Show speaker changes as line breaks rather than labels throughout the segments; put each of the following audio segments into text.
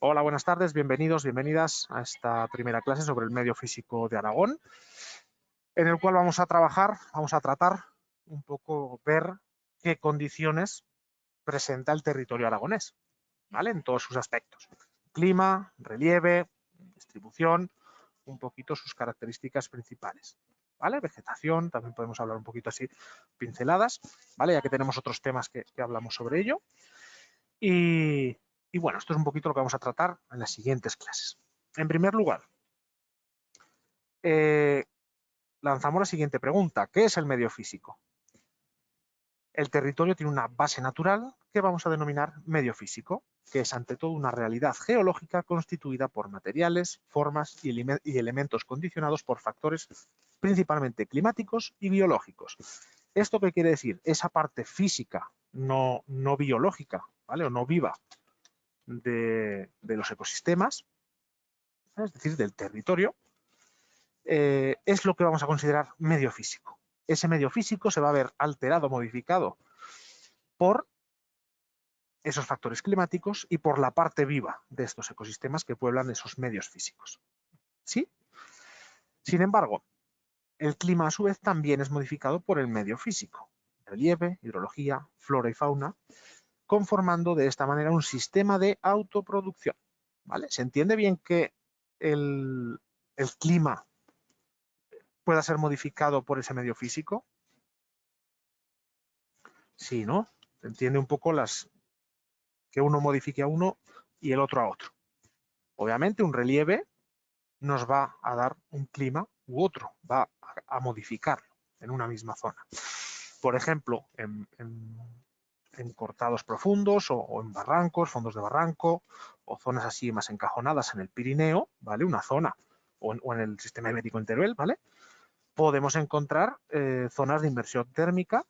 Hola, buenas tardes, bienvenidos, bienvenidas a esta primera clase sobre el medio físico de Aragón, en el cual vamos a tratar un poco, ver qué condiciones presenta el territorio aragonés, ¿vale? En todos sus aspectos. Clima, relieve, distribución, un poquito sus características principales, ¿vale? Vegetación, también podemos hablar un poquito así, pinceladas, ¿vale? Ya que tenemos otros temas que hablamos sobre ello. Y bueno, esto es un poquito lo que vamos a tratar en las siguientes clases. En primer lugar, lanzamos la siguiente pregunta. ¿Qué es el medio físico? El territorio tiene una base natural que vamos a denominar medio físico, que es ante todo una realidad geológica constituida por materiales, formas y elementos condicionados por factores principalmente climáticos y biológicos. ¿Esto qué quiere decir? Esa parte física, no biológica, ¿vale? O no viva de los ecosistemas, es decir, del territorio, es lo que vamos a considerar medio físico. Ese medio físico se va a ver alterado, modificado por esos factores climáticos y por la parte viva de estos ecosistemas que pueblan esos medios físicos. ¿Sí? Sin embargo, el clima a su vez también es modificado por el medio físico, relieve, hidrología, flora y fauna, conformando de esta manera un sistema de autoproducción. ¿Vale? ¿Se entiende bien que el clima pueda ser modificado por ese medio físico? Sí, ¿no? Se entiende un poco que uno modifique a uno y el otro a otro. Obviamente un relieve nos va a dar un clima u otro, va a modificarlo en una misma zona. Por ejemplo, en cortados profundos o en barrancos, fondos de barranco o zonas así más encajonadas en el Pirineo, ¿vale? Una zona o en el sistema ibérico en Teruel, ¿vale? Podemos encontrar zonas de inversión térmica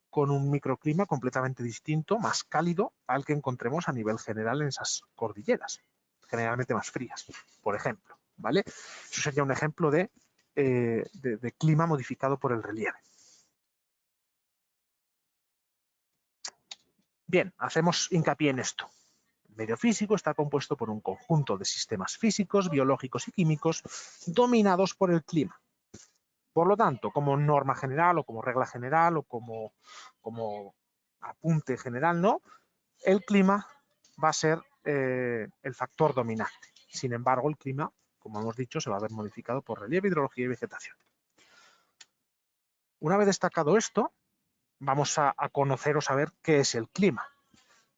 con un microclima completamente distinto, más cálido al que encontremos a nivel general en esas cordilleras, generalmente más frías, por ejemplo, ¿vale? Eso sería un ejemplo de clima modificado por el relieve. Bien, hacemos hincapié en esto. El medio físico está compuesto por un conjunto de sistemas físicos, biológicos y químicos dominados por el clima. Por lo tanto, como norma general o como regla general o como apunte general, ¿no? El clima va a ser el factor dominante. Sin embargo, el clima, como hemos dicho, se va a ver modificado por relieve, hidrología y vegetación. Una vez destacado esto, vamos a conocer o saber qué es el clima.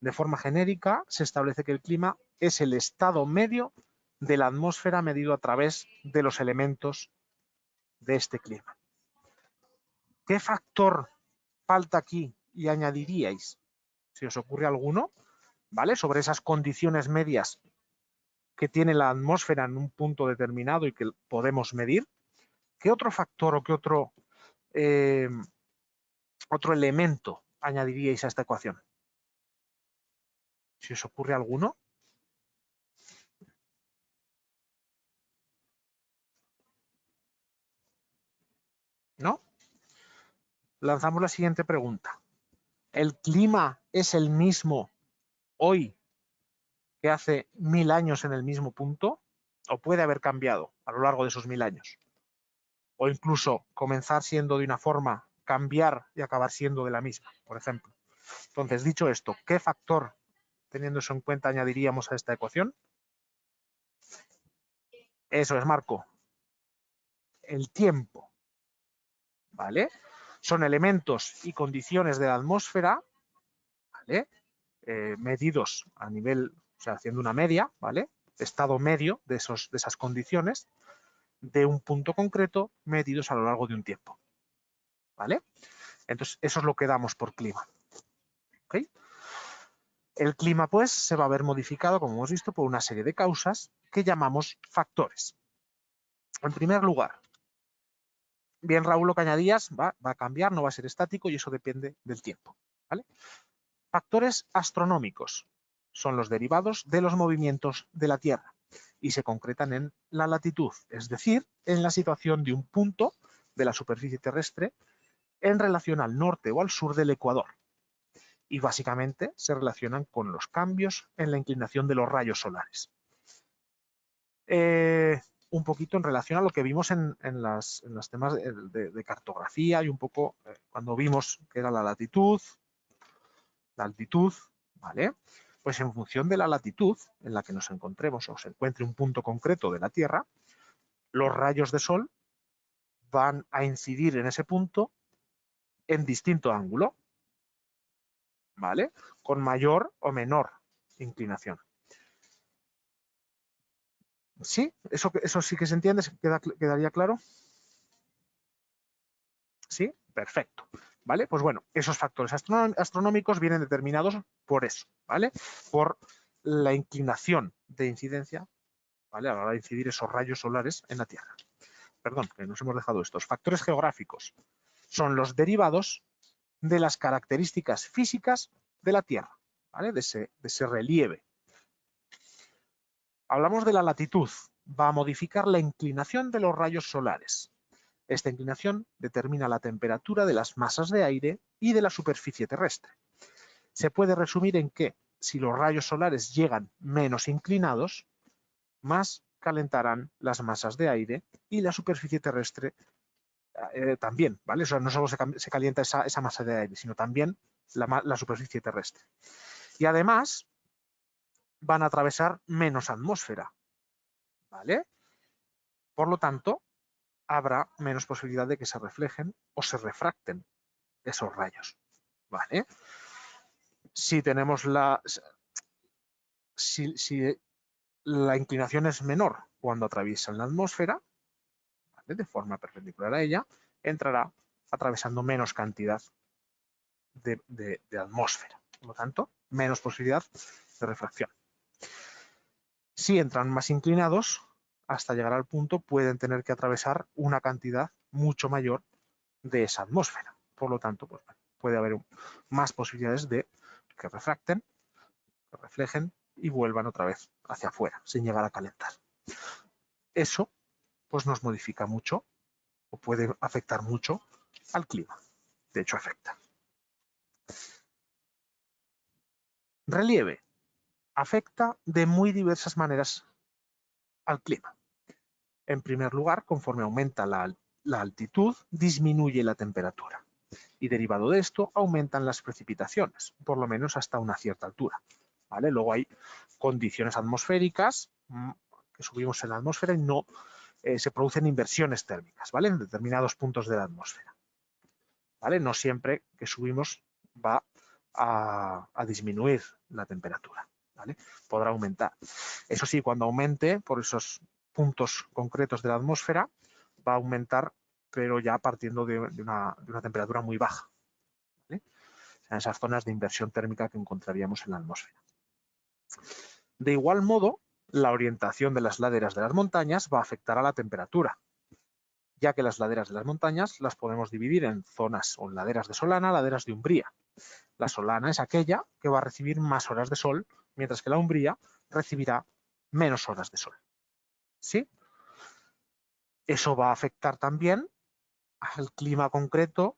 De forma genérica, se establece que el clima es el estado medio de la atmósfera medido a través de los elementos de este clima. ¿Qué factor falta aquí y añadiríais? Si os ocurre alguno, ¿vale? Sobre esas condiciones medias que tiene la atmósfera en un punto determinado y que podemos medir. ¿Qué otro factor o qué otro elemento añadiríais a esta ecuación? Si os ocurre alguno. ¿No? Lanzamos la siguiente pregunta. ¿El clima es el mismo hoy que hace 1000 años en el mismo punto? ¿O puede haber cambiado a lo largo de esos 1000 años? O incluso comenzar siendo de una forma, cambiar y acabar siendo de la misma, por ejemplo. Entonces, dicho esto, ¿qué factor, teniendo eso en cuenta, añadiríamos a esta ecuación? Eso es, Marco. El tiempo. ¿Vale? Son elementos y condiciones de la atmósfera, ¿vale? Medidos a nivel, o sea, haciendo una media, ¿vale? Estado medio de esas condiciones de un punto concreto medidos a lo largo de un tiempo. ¿Vale? Entonces, eso es lo que damos por clima. ¿Ok? El clima, pues, se va a ver modificado, como hemos visto, por una serie de causas que llamamos factores. En primer lugar, bien, Raúl, lo que añadías va a cambiar, no va a ser estático y eso depende del tiempo. ¿Vale? Factores astronómicos son los derivados de los movimientos de la Tierra y se concretan en la latitud, es decir, en la situación de un punto de la superficie terrestre en relación al norte o al sur del ecuador. Y básicamente se relacionan con los cambios en la inclinación de los rayos solares. un poquito en relación a lo que vimos en los temas de cartografía y un poco cuando vimos que era la latitud, la altitud, ¿vale? Pues en función de la latitud en la que nos encontremos o se encuentre un punto concreto de la Tierra, los rayos de sol van a incidir en ese punto en distinto ángulo, ¿vale? Con mayor o menor inclinación. ¿Sí? ¿Eso sí que se entiende? ¿Quedaría claro? ¿Sí? Perfecto. ¿Vale? Pues bueno, esos factores astronómicos vienen determinados por eso, ¿vale? Por la inclinación de incidencia, ¿vale? A la hora de incidir esos rayos solares en la Tierra. Perdón, que nos hemos dejado estos. Factores geográficos son los derivados de las características físicas de la Tierra, ¿vale? De ese relieve. Hablamos de la latitud. Va a modificar la inclinación de los rayos solares. Esta inclinación determina la temperatura de las masas de aire y de la superficie terrestre. Se puede resumir en que, si los rayos solares llegan menos inclinados, más calentarán las masas de aire y la superficie terrestre también, ¿vale? O sea, no solo se calienta esa masa de aire, sino también la superficie terrestre. Y además van a atravesar menos atmósfera, ¿vale? Por lo tanto, habrá menos posibilidad de que se reflejen o se refracten esos rayos, ¿vale? Si tenemos si la inclinación es menor cuando atraviesan la atmósfera, ¿vale? De forma perpendicular a ella, entrará atravesando menos cantidad de atmósfera. Por lo tanto, menos posibilidad de refracción. Si entran más inclinados, hasta llegar al punto pueden tener que atravesar una cantidad mucho mayor de esa atmósfera. Por lo tanto, pues, puede haber más posibilidades de que refracten, que reflejen y vuelvan otra vez hacia afuera, sin llegar a calentar. Eso pues nos modifica mucho o puede afectar mucho al clima. De hecho, afecta. Relieve. Afecta de muy diversas maneras al clima. En primer lugar, conforme aumenta la altitud, disminuye la temperatura. Y derivado de esto, aumentan las precipitaciones, por lo menos hasta una cierta altura, ¿vale? Luego hay condiciones atmosféricas que subimos en la atmósfera y no se producen inversiones térmicas, ¿vale? En determinados puntos de la atmósfera, ¿vale? No siempre que subimos va a disminuir la temperatura, ¿vale? Podrá aumentar. Eso sí, cuando aumente por esos puntos concretos de la atmósfera, va a aumentar, pero ya partiendo de una temperatura muy baja, ¿vale? O sea, en esas zonas de inversión térmica que encontraríamos en la atmósfera. De igual modo, la orientación de las laderas de las montañas va a afectar a la temperatura, ya que las laderas de las montañas las podemos dividir en zonas o laderas de solana, laderas de umbría. La solana es aquella que va a recibir más horas de sol, mientras que la umbría recibirá menos horas de sol. ¿Sí? Eso va a afectar también al clima concreto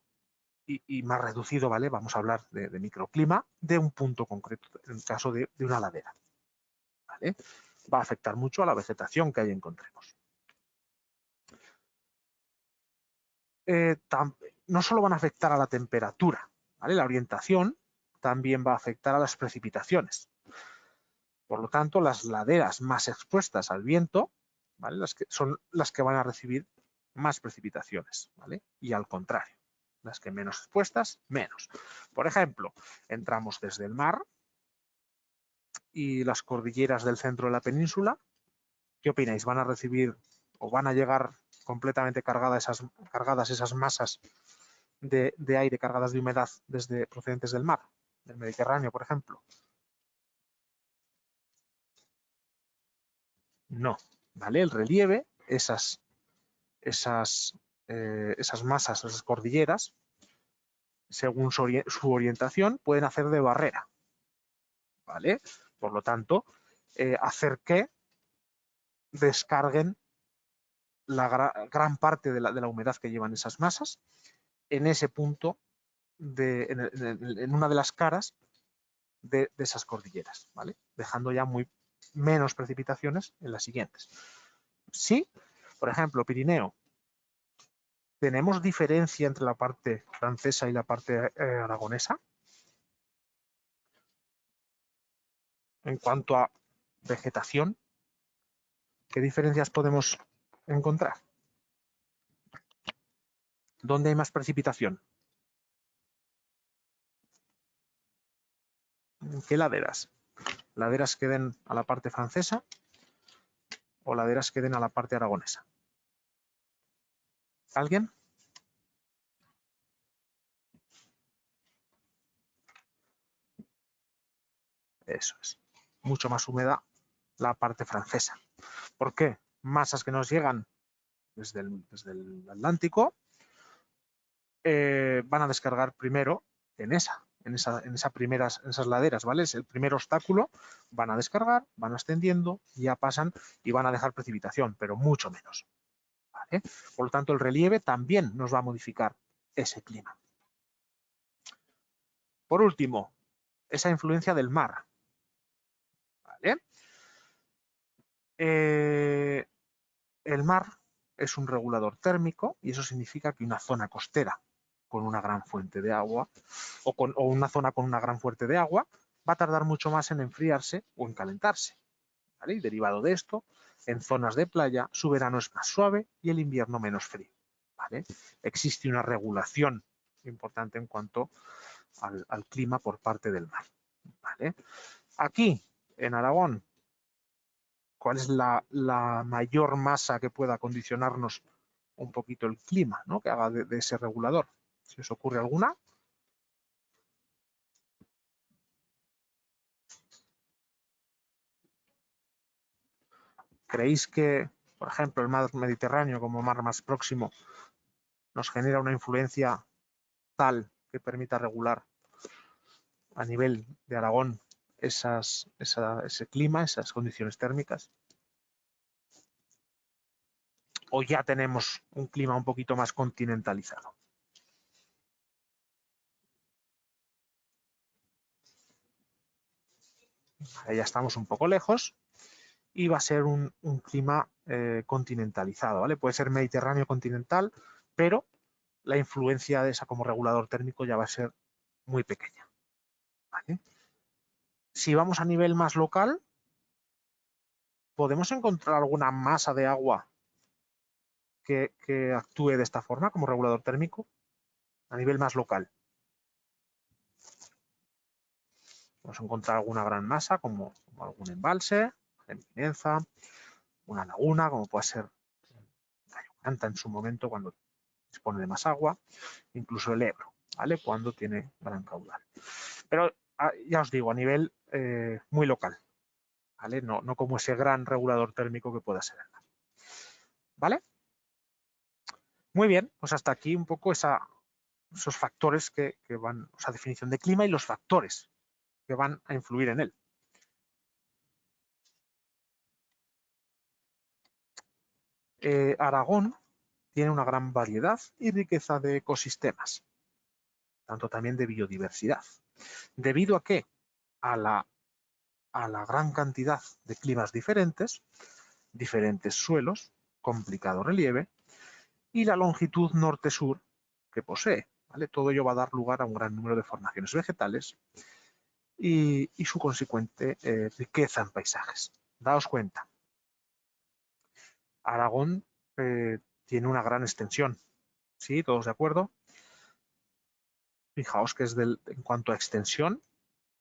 y más reducido, ¿vale? Vamos a hablar de microclima de un punto concreto, en el caso de una ladera, ¿vale? Va a afectar mucho a la vegetación que ahí encontremos. No solo van a afectar a la temperatura, ¿vale? La orientación también va a afectar a las precipitaciones. Por lo tanto, las laderas más expuestas al viento, ¿vale? Son las que van a recibir más precipitaciones, ¿vale? Y al contrario, las que menos expuestas, menos. Por ejemplo, entramos desde el mar y las cordilleras del centro de la península, ¿qué opináis? ¿Van a recibir o van a llegar completamente cargadas esas masas de aire cargadas de humedad procedentes del mar, del Mediterráneo, por ejemplo? No, ¿vale? El relieve, esas masas, esas cordilleras, según su orientación, pueden hacer de barrera, ¿vale? Por lo tanto, hacer que descarguen la gran parte de la humedad que llevan esas masas en ese punto, en una de las caras de esas cordilleras, ¿vale? Dejando ya menos precipitaciones en las siguientes. Sí, por ejemplo, Pirineo. ¿Tenemos diferencia entre la parte francesa y la parte aragonesa? En cuanto a vegetación, ¿qué diferencias podemos encontrar? ¿Dónde hay más precipitación? ¿En qué laderas? ¿Laderas que den a la parte francesa o laderas que den a la parte aragonesa? ¿Alguien? Eso es. Mucho más húmeda la parte francesa. ¿Por qué? Masas que nos llegan desde el Atlántico van a descargar primero en esas laderas, ¿vale? Es el primer obstáculo, van a descargar, van ascendiendo, ya pasan y van a dejar precipitación, pero mucho menos, ¿vale? Por lo tanto, el relieve también nos va a modificar ese clima. Por último, esa influencia del mar, ¿vale? El mar es un regulador térmico y eso significa que una zona costera con una gran fuente de agua o una zona con una gran fuente de agua va a tardar mucho más en enfriarse o en calentarse, ¿vale? Y derivado de esto, en zonas de playa su verano es más suave y el invierno menos frío, ¿vale? Existe una regulación importante en cuanto al clima por parte del mar, ¿vale? Aquí, en Aragón, ¿cuál es la mayor masa que pueda condicionarnos un poquito el clima, ¿no? Que haga de ese regulador? ¿Se os ocurre alguna? ¿Creéis que, por ejemplo, el mar Mediterráneo como mar más próximo nos genera una influencia tal que permita regular a nivel de Aragón ese clima, esas condiciones térmicas? ¿O ya tenemos un clima un poquito más continentalizado? Ahí ya estamos un poco lejos y va a ser un clima continentalizado, ¿vale? Puede ser mediterráneo continental, pero la influencia de esa como regulador térmico ya va a ser muy pequeña, ¿vale? Si vamos a nivel más local, ¿podemos encontrar alguna masa de agua que actúe de esta forma como regulador térmico a nivel más local? Vamos a encontrar alguna gran masa como algún embalse, eminenza, una laguna, como puede ser Canta en su momento cuando dispone de más agua, incluso el Ebro, ¿vale? Cuando tiene gran caudal. Pero ya os digo, a nivel muy local, ¿vale? No como ese gran regulador térmico que pueda ser el mar, ¿vale? Muy bien, pues hasta aquí un poco esos factores que van, esa definición de clima y los factores que van a influir en él. Aragón tiene una gran variedad y riqueza de ecosistemas, tanto también de biodiversidad. ¿Debido a qué? A la gran cantidad de climas diferentes, diferentes suelos, complicado relieve y la longitud norte-sur que posee, ¿vale? Todo ello va a dar lugar a un gran número de formaciones vegetales y su consecuente riqueza en paisajes. Daos cuenta, Aragón tiene una gran extensión, ¿sí? ¿Todos de acuerdo? Fijaos que es en cuanto a extensión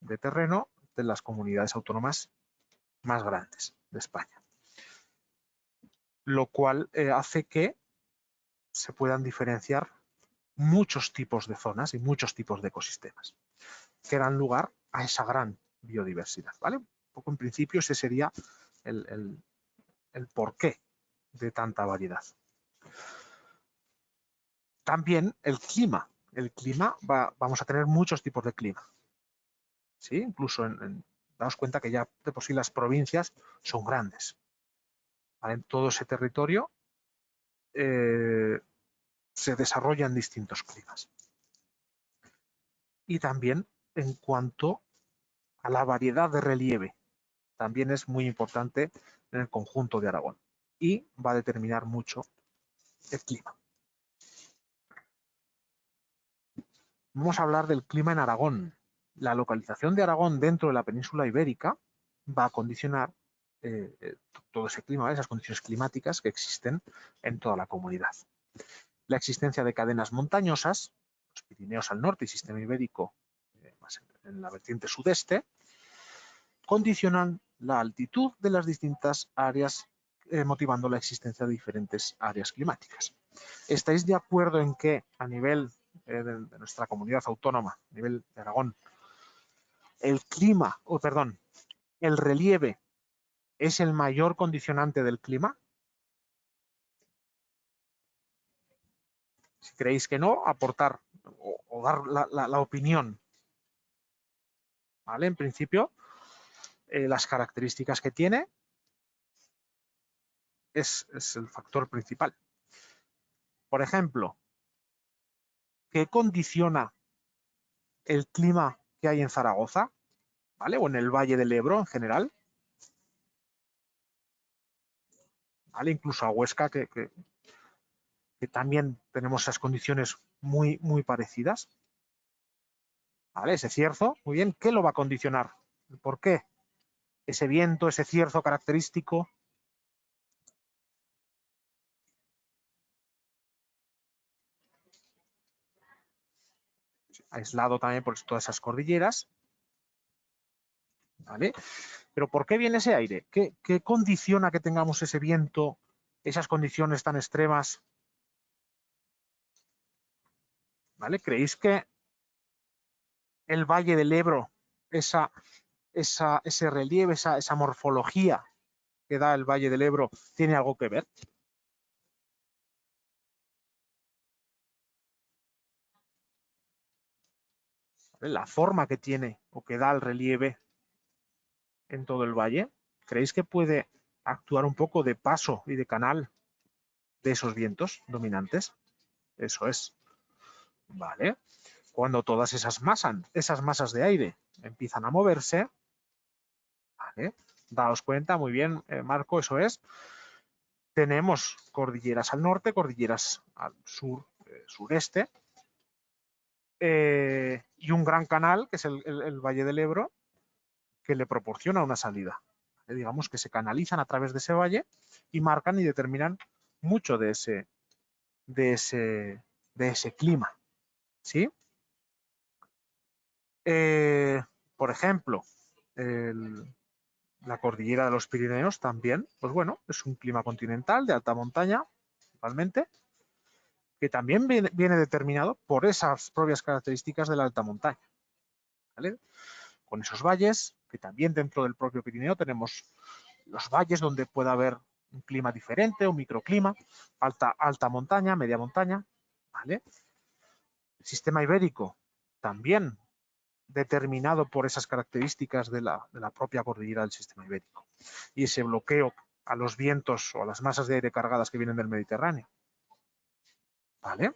de terreno de las comunidades autónomas más grandes de España, lo cual hace que se puedan diferenciar muchos tipos de zonas y muchos tipos de ecosistemas que dan lugar a esa gran biodiversidad, ¿vale? Un poco en principio ese sería el porqué de tanta variedad. También el clima. El clima vamos a tener muchos tipos de clima, ¿sí? Incluso daos cuenta que ya de por sí las provincias son grandes, ¿vale? En todo ese territorio se desarrollan distintos climas. Y también en cuanto a la variedad de relieve, también es muy importante en el conjunto de Aragón. y va a determinar mucho el clima. Vamos a hablar del clima en Aragón. La localización de Aragón dentro de la península ibérica va a condicionar todo ese clima, esas condiciones climáticas que existen en toda la comunidad. La existencia de cadenas montañosas, los Pirineos al norte y sistema ibérico más en la vertiente sudeste, condicionan la altitud de las distintas áreas, motivando la existencia de diferentes áreas climáticas. ¿Estáis de acuerdo en que a nivel de nuestra comunidad autónoma, a nivel de Aragón, el clima, el relieve es el mayor condicionante del clima? Si creéis que no, aportar o dar la opinión. ¿Vale? En principio, las características que tiene es el factor principal. Por ejemplo, ¿qué condiciona el clima que hay en Zaragoza? ¿Vale? O en el Valle del Ebro en general. ¿Vale? Incluso a Huesca, que también tenemos esas condiciones muy, muy parecidas. ¿Vale? Ese cierzo, muy bien, ¿qué lo va a condicionar? ¿Por qué? Ese viento, ese cierzo característico. Aislado también por todas esas cordilleras. ¿Vale? Pero ¿por qué viene ese aire? ¿Qué condiciona que tengamos ese viento, esas condiciones tan extremas? ¿Vale? ¿Creéis que el Valle del Ebro, ese relieve, esa morfología que da el Valle del Ebro, tiene algo que ver? ¿Vale? La forma que tiene o que da el relieve en todo el valle, ¿creéis que puede actuar un poco de paso y de canal de esos vientos dominantes? Eso es. ¿Vale? Cuando todas esas masas de aire empiezan a moverse, ¿vale? Daos cuenta, muy bien, Marco, eso es. Tenemos cordilleras al norte, cordilleras al sur, sureste, y un gran canal, que es el Valle del Ebro, que le proporciona una salida. Digamos que se canalizan a través de ese valle y marcan y determinan mucho de ese clima. ¿Sí? Por ejemplo, la cordillera de los Pirineos también, pues bueno, es un clima continental de alta montaña, principalmente, que también viene determinado por esas propias características de la alta montaña. ¿Vale? Con esos valles, que también dentro del propio Pirineo tenemos los valles donde puede haber un clima diferente, un microclima, alta montaña, media montaña. ¿Vale? El sistema ibérico también determinado por esas características de la propia cordillera del sistema ibérico y ese bloqueo a los vientos o a las masas de aire cargadas que vienen del Mediterráneo. ¿Vale?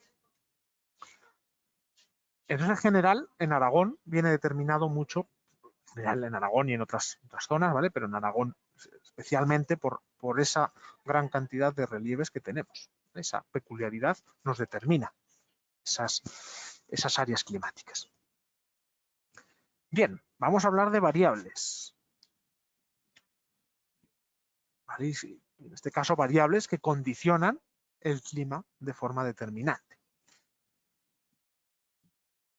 Entonces, en general, en Aragón viene determinado mucho, en Aragón y en otras zonas, ¿vale? Pero en Aragón especialmente por esa gran cantidad de relieves que tenemos. Esa peculiaridad nos determina esas áreas climáticas. Bien, vamos a hablar de variables. ¿Vale? En este caso, variables que condicionan el clima de forma determinante.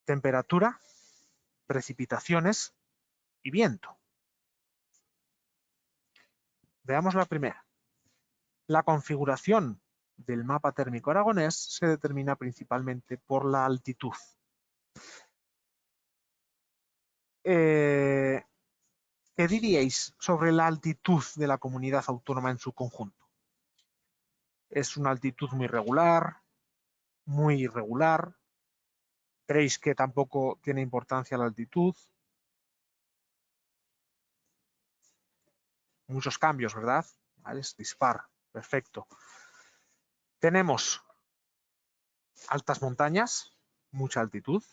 Temperatura, precipitaciones y viento. Veamos la primera. La configuración del mapa térmico aragonés se determina principalmente por la altitud. ¿Qué diríais sobre la altitud de la comunidad autónoma en su conjunto? ¿Es una altitud muy regular, muy irregular? ¿Creéis que tampoco tiene importancia la altitud? Muchos cambios, ¿verdad? ¿Vale? Es dispar, perfecto. Tenemos altas montañas, mucha altitud.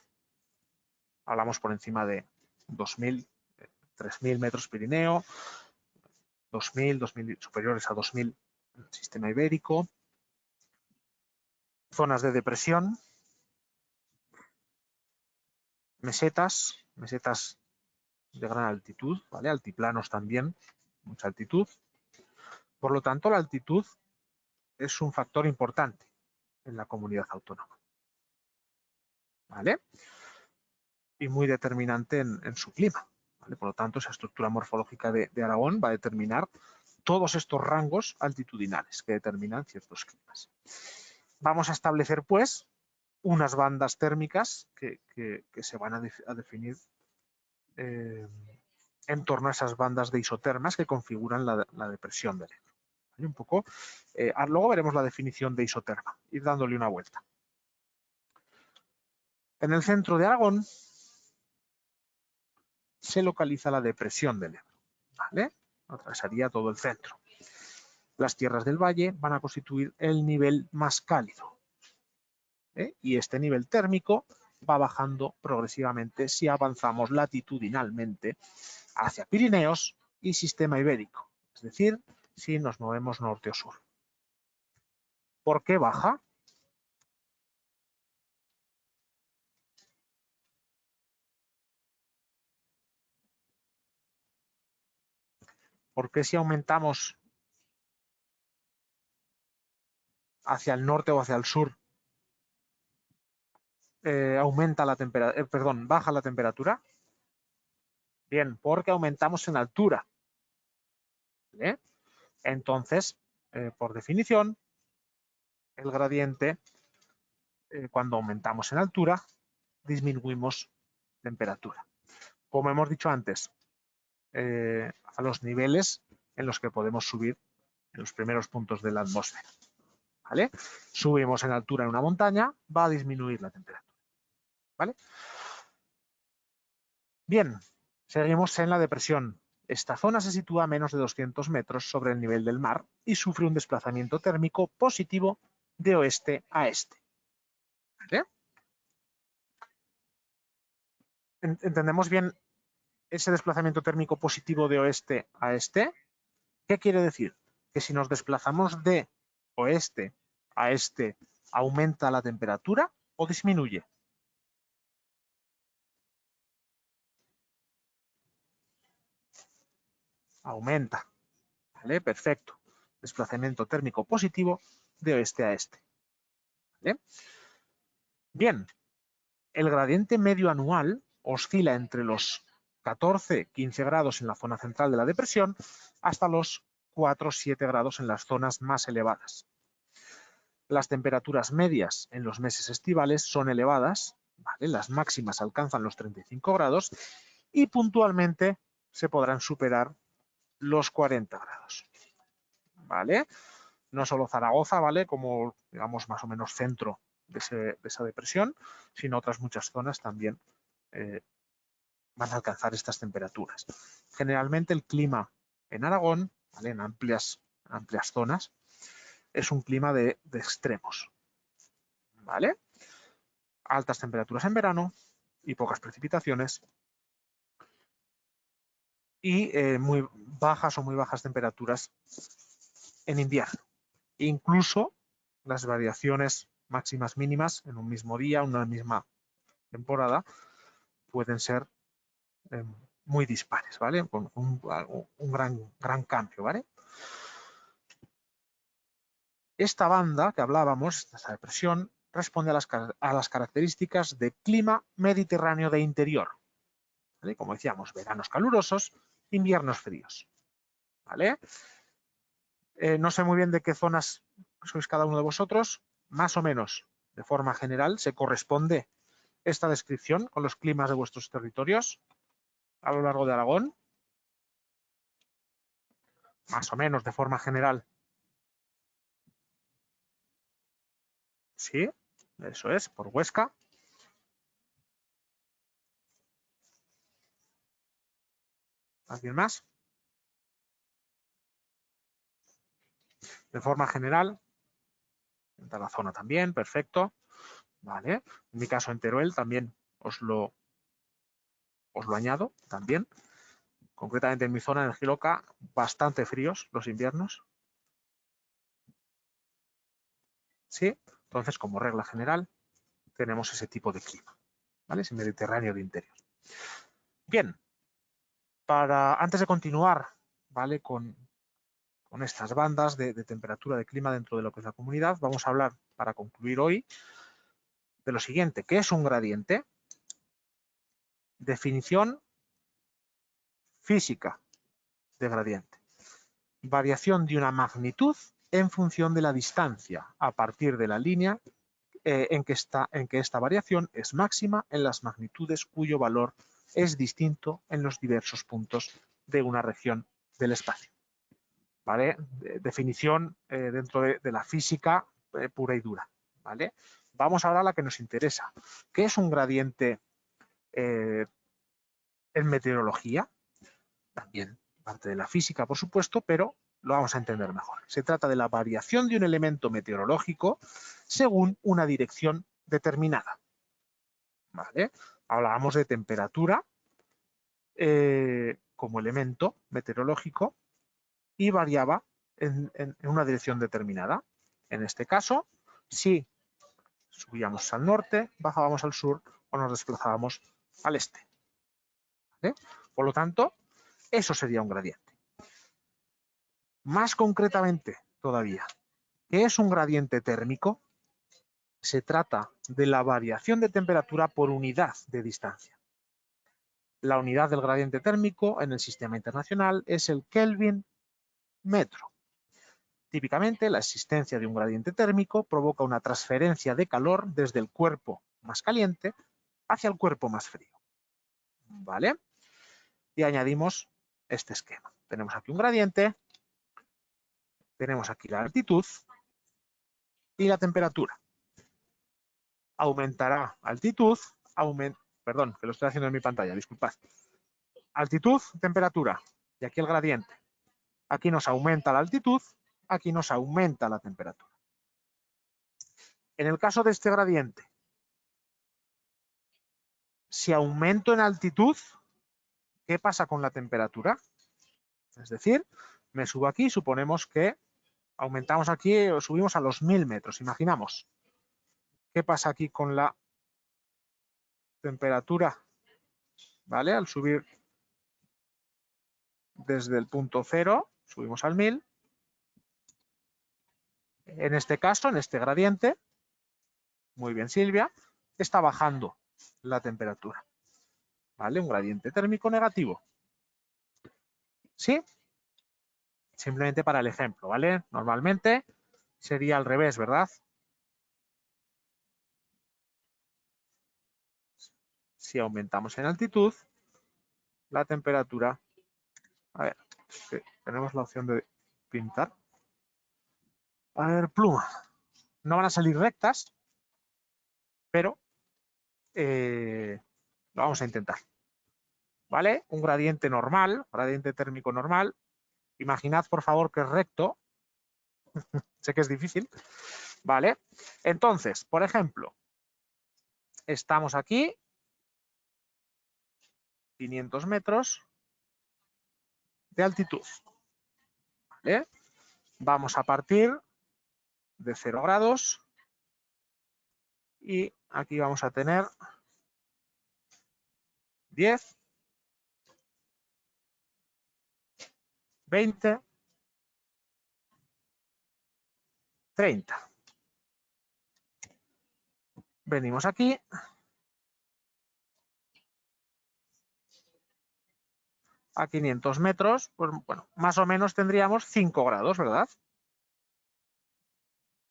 Hablamos por encima de 2.000, 3.000 metros Pirineo, 2.000, superiores a 2.000 el sistema ibérico, zonas de depresión, mesetas de gran altitud, ¿vale? Altiplanos también, mucha altitud. Por lo tanto, la altitud es un factor importante en la comunidad autónoma, ¿vale? Y muy determinante en su clima, ¿vale? Por lo tanto, esa estructura morfológica de Aragón va a determinar todos estos rangos altitudinales que determinan ciertos climas. Vamos a establecer, pues, unas bandas térmicas que se van a definir en torno a esas bandas de isotermas que configuran la depresión del Ebro. ¿Vale? Un poco, luego veremos la definición de isoterma, ir dándole una vuelta. En el centro de Aragón se localiza la depresión del Ebro, ¿vale? Atravesaría todo el centro. Las tierras del valle van a constituir el nivel más cálido, y este nivel térmico va bajando progresivamente si avanzamos latitudinalmente hacia Pirineos y sistema ibérico, es decir, si nos movemos norte o sur. ¿Por qué baja? ¿Por qué si aumentamos hacia el norte o hacia el sur baja la temperatura? Bien, porque aumentamos en altura, ¿vale? Entonces, por definición, el gradiente, cuando aumentamos en altura, disminuimos temperatura. Como hemos dicho antes, a los niveles en los que podemos subir en los primeros puntos de la atmósfera, ¿vale? Subimos en altura en una montaña, va a disminuir la temperatura, ¿vale? Bien, seguimos en la depresión. Esta zona se sitúa a menos de 200 metros sobre el nivel del mar y sufre un desplazamiento térmico positivo de oeste a este, ¿vale? ¿Entendemos bien ese desplazamiento térmico positivo de oeste a este? ¿Qué quiere decir? Que si nos desplazamos de oeste a este, ¿aumenta la temperatura o disminuye? Aumenta, ¿vale? Perfecto. Desplazamiento térmico positivo de oeste a este, ¿vale? Bien, el gradiente medio anual oscila entre los 14-15 grados en la zona central de la depresión hasta los 4-7 grados en las zonas más elevadas. Las temperaturas medias en los meses estivales son elevadas, ¿vale? Las máximas alcanzan los 35 grados y puntualmente se podrán superar los 40 grados, ¿vale? No solo Zaragoza, ¿vale? Como, digamos, más o menos centro de esa depresión, sino otras muchas zonas también van a alcanzar estas temperaturas. Generalmente el clima en Aragón, ¿vale? En amplias zonas, es un clima de extremos, ¿vale? Altas temperaturas en verano y pocas precipitaciones y muy bajas o muy bajas temperaturas en invierno. Incluso las variaciones máximas mínimas en un mismo día, una misma temporada, pueden ser muy dispares, ¿vale? Con un gran cambio, ¿vale? Esta banda que hablábamos, esta depresión, responde a las características de clima mediterráneo de interior, ¿vale? Como decíamos, veranos calurosos, inviernos fríos, ¿vale? No sé muy bien de qué zonas sois cada uno de vosotros, más o menos, de forma general, ¿se corresponde esta descripción con los climas de vuestros territorios a lo largo de Aragón? Más o menos, de forma general. Sí, eso es, por Huesca. ¿Alguien más? De forma general, en Tarazona también, perfecto. Vale. En mi caso, en Teruel también os lo añado también. Concretamente en mi zona, en el Giloca, bastante fríos los inviernos. ¿sí? Entonces, como regla general, tenemos ese tipo de clima, ¿vale? Ese Mediterráneo de interior. Bien, antes de continuar, ¿vale? Con estas bandas de temperatura de clima dentro de lo que es la comunidad, vamos a hablar, para concluir hoy, de lo siguiente. ¿Qué es un gradiente? Definición física de gradiente. Variación de una magnitud en función de la distancia a partir de la línea en que esta variación es máxima en las magnitudes cuyo valor es distinto en los diversos puntos de una región del espacio. ¿Vale? Definición dentro de la física pura y dura. ¿Vale? Vamos ahora a la que nos interesa. ¿Qué es un gradiente en meteorología? También parte de la física, por supuesto, pero lo vamos a entender mejor. Se trata de la variación de un elemento meteorológico según una dirección determinada. ¿Vale? Hablábamos de temperatura como elemento meteorológico y variaba en una dirección determinada. En este caso, si subíamos al norte, bajábamos al sur o nos desplazábamos al este. ¿Vale? Por lo tanto, eso sería un gradiente. Más concretamente todavía, ¿qué es un gradiente térmico? Se trata de la variación de temperatura por unidad de distancia. La unidad del gradiente térmico en el sistema internacional es el Kelvin metro. Típicamente, la existencia de un gradiente térmico provoca una transferencia de calor desde el cuerpo más caliente hacia el cuerpo más frío. ¿Vale? Y añadimos este esquema. Tenemos aquí un gradiente, tenemos aquí la altitud y la temperatura. Aumentará altitud, perdón, que lo estoy haciendo en mi pantalla, disculpad. Altitud, temperatura, y aquí el gradiente. Aquí nos aumenta la altitud, aquí nos aumenta la temperatura. En el caso de este gradiente, si aumento en altitud, ¿qué pasa con la temperatura? Es decir, me subo aquí, suponemos que aumentamos aquí o subimos a los 1000 metros, imaginamos. ¿Qué pasa aquí con la temperatura? ¿Vale? Al subir desde el punto 0, subimos al 1000. En este caso, en este gradiente, muy bien Silvia, está bajando la temperatura. ¿Vale? Un gradiente térmico negativo. ¿Sí? Simplemente para el ejemplo, ¿vale? Normalmente sería al revés, ¿verdad? Si aumentamos en altitud, la temperatura... A ver, tenemos la opción de pintar. A ver, pluma. No van a salir rectas, pero lo vamos a intentar. ¿Vale? Un gradiente normal, gradiente térmico normal. Imaginad, por favor, que es recto. Sé que es difícil. ¿Vale? Entonces, por ejemplo, estamos aquí, 500 metros de altitud. ¿Vale? Vamos a partir de 0 grados y aquí vamos a tener 10, 20, 30. Venimos aquí. A 500 metros, pues bueno, más o menos tendríamos 5 grados, ¿verdad?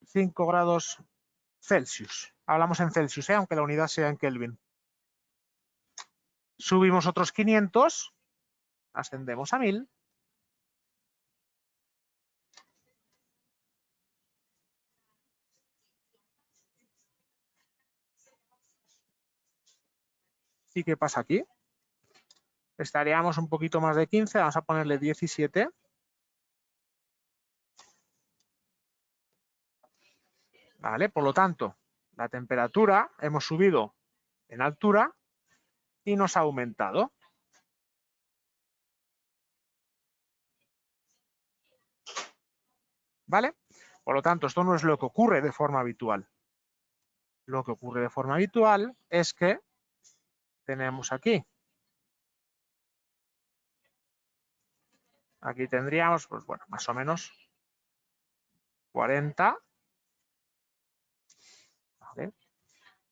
5 grados Celsius. Hablamos en Celsius, aunque la unidad sea en Kelvin. Subimos otros 500, ascendemos a 1000. ¿Y qué pasa aquí? Estaríamos un poquito más de 15, vamos a ponerle 17. ¿Vale? Por lo tanto, la temperatura hemos subido en altura y nos ha aumentado. ¿Vale? Por lo tanto, esto no es lo que ocurre de forma habitual. Lo que ocurre de forma habitual es que tenemos aquí tendríamos, pues bueno, más o menos 40. ¿Vale?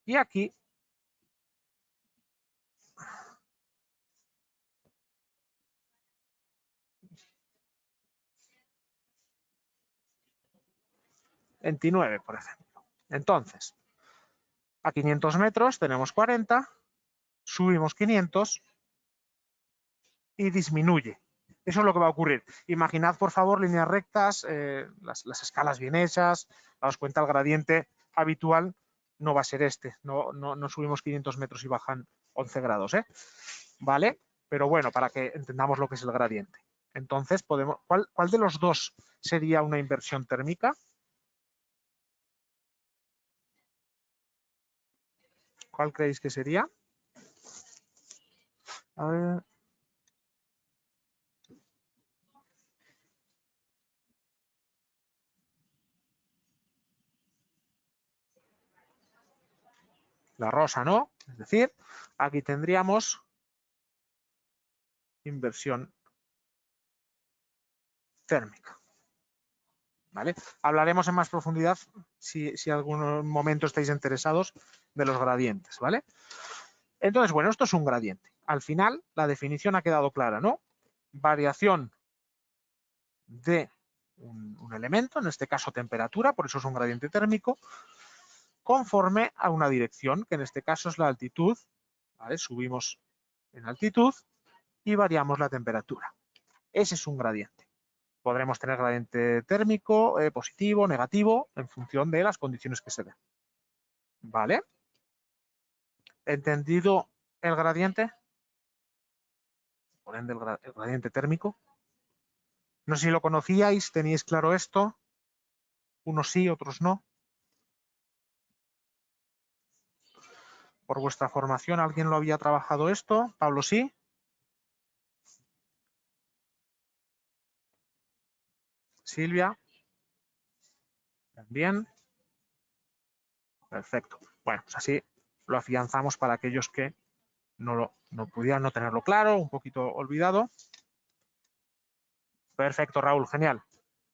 Y aquí $29, por ejemplo. Entonces, a 500 metros tenemos 40, subimos 500 y disminuye. Eso es lo que va a ocurrir. Imaginad, por favor, líneas rectas, las escalas bien hechas, daos cuenta, el gradiente habitual no va a ser este. No subimos 500 metros y bajan 11 grados, ¿eh? ¿Vale? Pero bueno, para que entendamos lo que es el gradiente. Entonces, ¿cuál de los dos sería una inversión térmica? ¿Cuál creéis que sería? A ver. La rosa, ¿no? Es decir, aquí tendríamos inversión térmica. ¿Vale? Hablaremos en más profundidad si algún momento estáis interesados de los gradientes, ¿vale? Entonces, bueno, esto es un gradiente. Al final, la definición ha quedado clara, ¿no? Variación de un elemento, en este caso temperatura, por eso es un gradiente térmico, conforme a una dirección, que en este caso es la altitud, ¿vale? Subimos en altitud y variamos la temperatura. Ese es un gradiente. Podremos tener gradiente térmico, positivo, negativo, en función de las condiciones que se den. ¿Vale? ¿Entendido el gradiente? Por ende, el gradiente térmico. No sé si lo conocíais, teníais claro esto. Unos sí, otros no. Por vuestra formación, ¿alguien lo había trabajado esto? Pablo, sí. Silvia. También. Perfecto. Bueno, pues así lo afianzamos para aquellos que no pudieran no tenerlo claro, un poquito olvidado. Perfecto, Raúl, genial.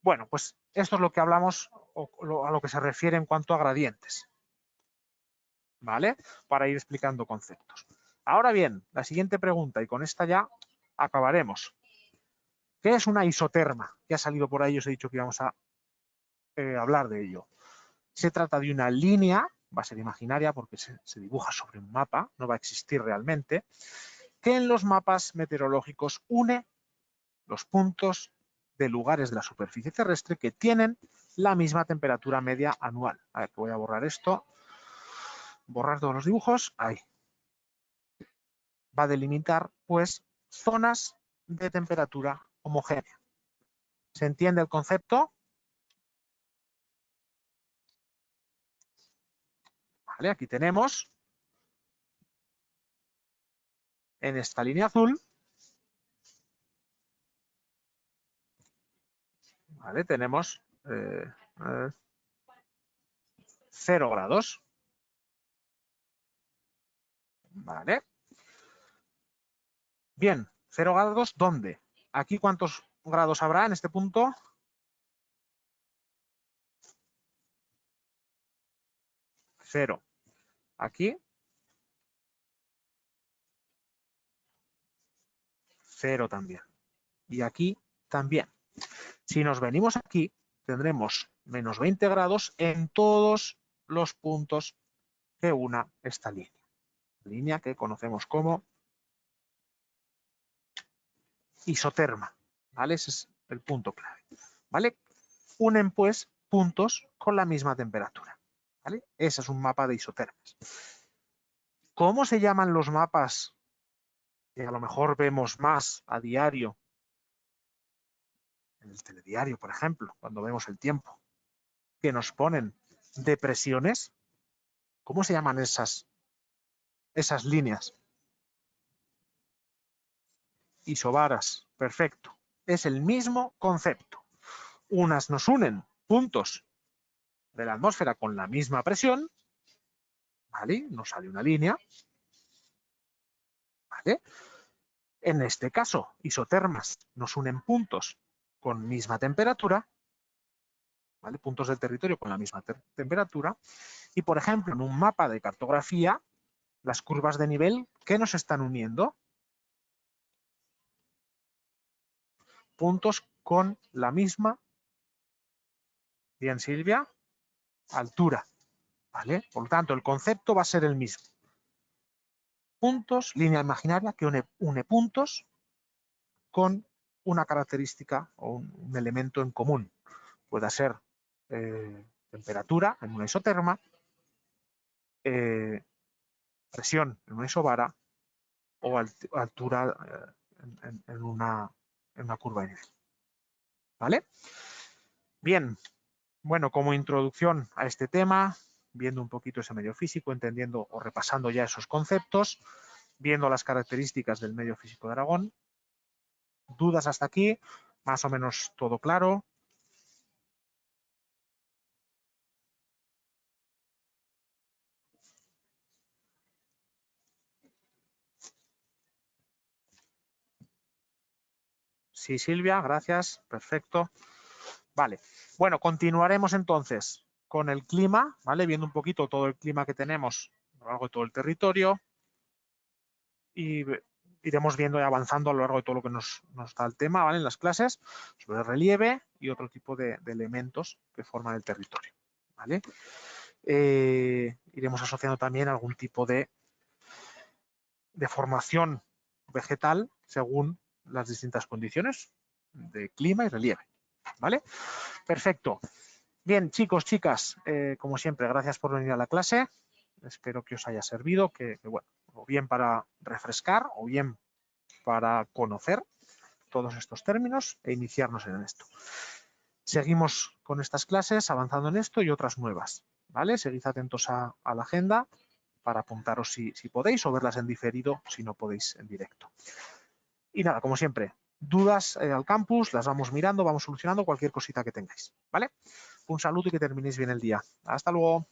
Bueno, pues esto es lo que hablamos o a lo que se refiere en cuanto a gradientes. ¿Vale? Para ir explicando conceptos. Ahora bien, la siguiente pregunta, y con esta ya acabaremos. ¿Qué es una isoterma? Que ha salido por ahí, os he dicho que íbamos a hablar de ello. Se trata de una línea, va a ser imaginaria porque se dibuja sobre un mapa, no va a existir realmente, que en los mapas meteorológicos une los puntos de lugares de la superficie terrestre que tienen la misma temperatura media anual. A ver, que voy a borrar esto. Borrar todos los dibujos. Ahí. Va a delimitar, pues, zonas de temperatura homogénea. ¿Se entiende el concepto? Vale, aquí tenemos, en esta línea azul, ¿vale? Tenemos 0 grados. ¿Vale? Bien, 0 grados, ¿dónde? ¿Aquí cuántos grados habrá en este punto? 0. Aquí, 0 también. Y aquí también. Si nos venimos aquí, tendremos menos 20 grados en todos los puntos que una esta línea. Línea que conocemos como isoterma. ¿Vale? Ese es el punto clave. ¿Vale? Unen, pues, puntos con la misma temperatura. ¿Vale? Ese es un mapa de isotermas. ¿Cómo se llaman los mapas que a lo mejor vemos más a diario? En el telediario, por ejemplo, cuando vemos el tiempo, que nos ponen depresiones. ¿Cómo se llaman esas líneas? Isobaras. Perfecto. Es el mismo concepto. Unas nos unen puntos de la atmósfera con la misma presión, ¿vale? Nos sale una línea, ¿vale? En este caso, isotermas nos unen puntos con misma temperatura, ¿vale? Puntos del territorio con la misma temperatura. Y, por ejemplo, en un mapa de cartografía, las curvas de nivel, ¿qué nos están uniendo? Puntos con la misma, bien Silvia, altura, ¿vale? Por lo tanto, el concepto va a ser el mismo. Puntos, línea imaginaria que une puntos con una característica o un elemento en común. Puede ser temperatura en una isoterma, presión en una isobara o altura en una curva de nivel. ¿Vale? Bien, bueno, como introducción a este tema, viendo un poquito ese medio físico, entendiendo o repasando ya esos conceptos, viendo las características del medio físico de Aragón. ¿Dudas hasta aquí? Más o menos todo claro. Sí, Silvia, gracias. Perfecto. Vale. Bueno, continuaremos entonces con el clima, ¿vale? Viendo un poquito todo el clima que tenemos a lo largo de todo el territorio y iremos viendo y avanzando a lo largo de todo lo que nos da el tema, ¿vale? En las clases, sobre el relieve y otro tipo de elementos que forman el territorio, ¿vale? Iremos asociando también algún tipo de formación vegetal según las distintas condiciones de clima y relieve, ¿vale? Perfecto. Bien, chicos, chicas, como siempre, gracias por venir a la clase. Espero que os haya servido, que bueno, o bien para refrescar o bien para conocer todos estos términos e iniciarnos en esto. Seguimos con estas clases, avanzando en esto y otras nuevas, ¿vale? Seguid atentos a la agenda para apuntaros si podéis o verlas en diferido si no podéis en directo. Y nada, como siempre, dudas al campus, las vamos mirando, vamos solucionando cualquier cosita que tengáis, ¿vale? Un saludo y que terminéis bien el día. Hasta luego.